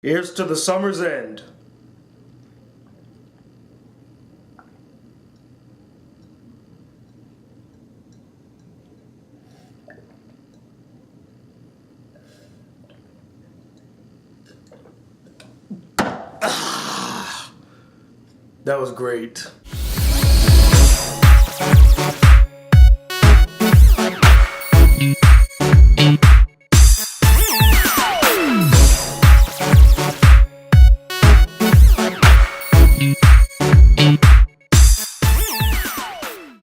Here's to the summer's end. That was great.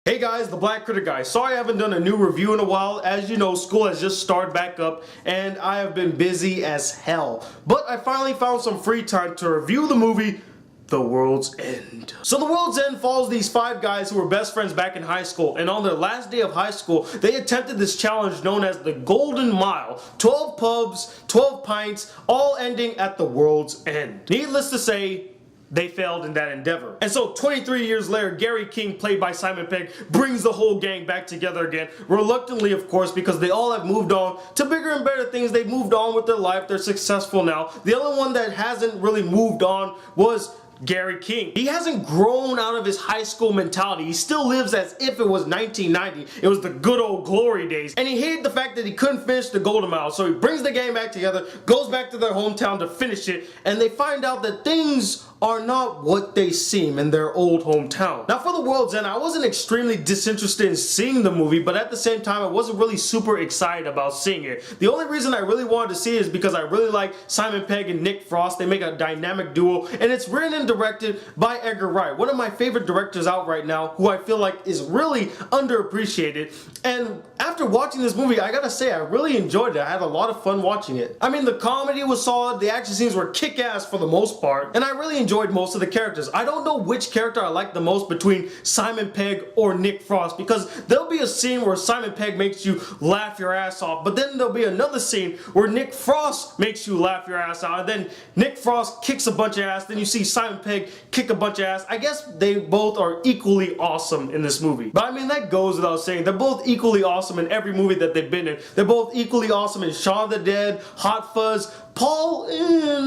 Hey guys, the Black Critic Guy. Sorry I haven't done a new review in a while. As you know, school has just started back up and I have been busy as hell. But I finally found some free time to review the movie The World's End. So The World's End follows these 5 guys who were best friends back in high school, and on their last day of high school, they attempted this challenge known as the Golden Mile. 12 pubs, 12 pints, all ending at the world's end. Needless to say, they failed in that endeavor. And so 23 years later, Gary King, played by Simon Pegg, brings the whole gang back together again. Reluctantly, of course, because they all have moved on to bigger and better things. They've moved on with their life. They're successful now. The only one that hasn't really moved on was Gary King. He hasn't grown out of his high school mentality. He still lives as if it was 1990. It was the good old glory days. And he hated the fact that he couldn't finish the Golden Mile. So he brings the gang back together, goes back to their hometown to finish it, and they find out that things are not what they seem in their old hometown. Now for The World's End, I wasn't extremely disinterested in seeing the movie, but at the same time, I wasn't really super excited about seeing it. The only reason I really wanted to see it is because I really like Simon Pegg and Nick Frost. They make a dynamic duo, and it's written and directed by Edgar Wright, one of my favorite directors out right now, who I feel like is really underappreciated. And after watching this movie, I gotta say, I really enjoyed it. I had a lot of fun watching it. I mean, the comedy was solid, the action scenes were kick-ass for the most part, and I really enjoyed most of the characters. I don't know which character I like the most between Simon Pegg or Nick Frost, because there'll be a scene where Simon Pegg makes you laugh your ass off, but then there'll be another scene where Nick Frost makes you laugh your ass out, and then Nick Frost kicks a bunch of ass, then you see Simon Pegg kick a bunch of ass. I guess they both are equally awesome in this movie. But I mean, that goes without saying. They're both equally awesome in every movie that they've been in. They're both equally awesome in Shaun of the Dead, Hot Fuzz. Paul,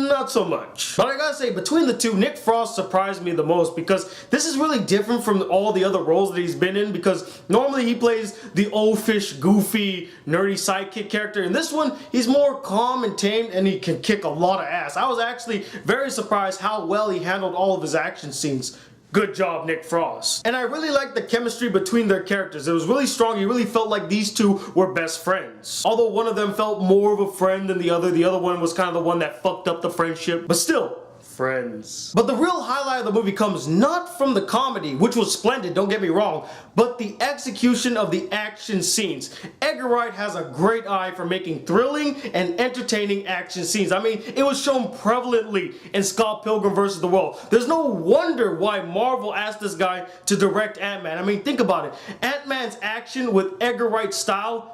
not so much. But I gotta say, between the two, Nick Frost surprised me the most, because this is really different from all the other roles that he's been in, because normally he plays the oafish, goofy, nerdy sidekick character. In this one, he's more calm and tamed, and he can kick a lot of ass. I was actually very surprised how well he handled all of his action scenes. Good job, Nick Frost. And I really liked the chemistry between their characters. It was really strong. You really felt like these two were best friends. Although one of them felt more of a friend than the other one was kind of the one that fucked up the friendship. But still, friends. But the real highlight of the movie comes not from the comedy, which was splendid, don't get me wrong, but the execution of the action scenes. Edgar Wright has a great eye for making thrilling and entertaining action scenes. I mean, it was shown prevalently in Scott Pilgrim vs. the World. There's no wonder why Marvel asked this guy to direct Ant-Man. I mean, think about it. Ant-Man's action with Edgar Wright's style,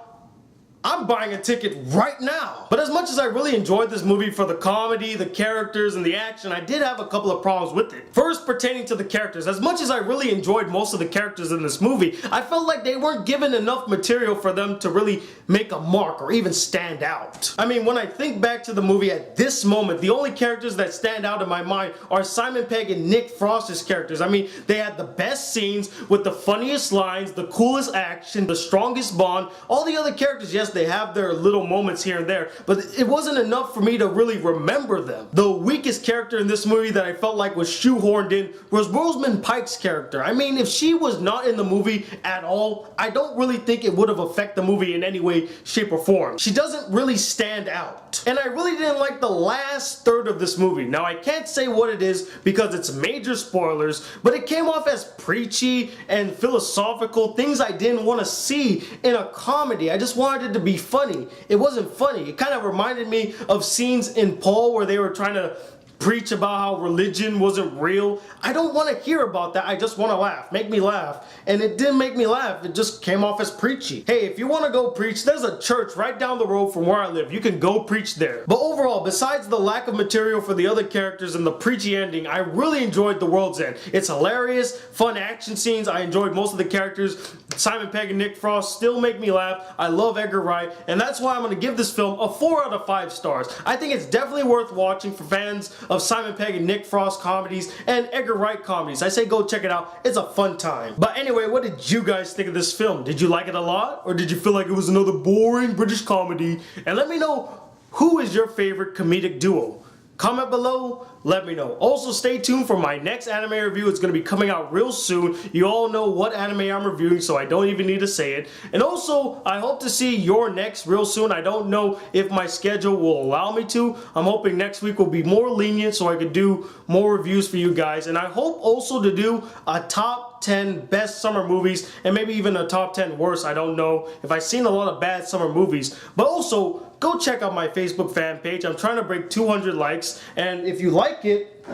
I'm buying a ticket right now. But as much as I really enjoyed this movie for the comedy, the characters, and the action, I did have a couple of problems with it. First, pertaining to the characters. As much as I really enjoyed most of the characters in this movie, I felt like they weren't given enough material for them to really make a mark or even stand out. I mean, when I think back to the movie at this moment, the only characters that stand out in my mind are Simon Pegg and Nick Frost's characters. I mean, they had the best scenes with the funniest lines, the coolest action, the strongest bond. All the other characters, yes, they have their little moments here and there, but it wasn't enough for me to really remember them. The weakest character in this movie that I felt like was shoehorned in was Rosamund Pike's character. I mean, if she was not in the movie at all, I don't really think it would have affected the movie in any way, shape, or form. She doesn't really stand out. And I really didn't like the last third of this movie. Now, I can't say what it is because it's major spoilers, but it came off as preachy and philosophical, things I didn't want to see in a comedy. I just wanted it to be funny. It wasn't funny. It kind of reminded me of scenes in Paul where they were trying to preach about how religion wasn't real. I don't want to hear about that. I just want to laugh. Make me laugh. And it didn't make me laugh. It just came off as preachy. Hey, if you want to go preach, there's a church right down the road from where I live. You can go preach there. But overall, besides the lack of material for the other characters and the preachy ending, I really enjoyed The World's End. It's hilarious, fun action scenes. I enjoyed most of the characters. Simon Pegg and Nick Frost still make me laugh. I love Edgar Wright, and that's why I'm going to give this film a 4 out of 5 stars. I think it's definitely worth watching for fans of Simon Pegg and Nick Frost comedies and Edgar Wright comedies. I say go check it out. It's a fun time. But anyway, what did you guys think of this film? Did you like it a lot? Or did you feel like it was another boring British comedy? And let me know, who is your favorite comedic duo? Comment below, let me know. Also, stay tuned for my next anime review. It's going to be coming out real soon. You all know what anime I'm reviewing, so I don't even need to say it. And also, I hope to see your next real soon. I don't know if my schedule will allow me to. I'm hoping next week will be more lenient so I could do more reviews for you guys. And I hope also to do a top 10 best summer movies and maybe even a top 10 worst. I don't know if I've seen a lot of bad summer movies. But also, go check out my Facebook fan page. I'm trying to break 200 likes, and if you like it,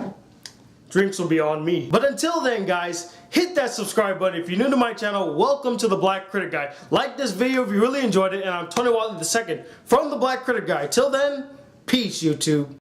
drinks will be on me. But until then, guys, hit that subscribe button. If you're new to my channel, welcome to the Black Critic Guy. Like this video if you really enjoyed it, and I'm Tony Watley II from the Black Critic Guy. Till then, peace, YouTube.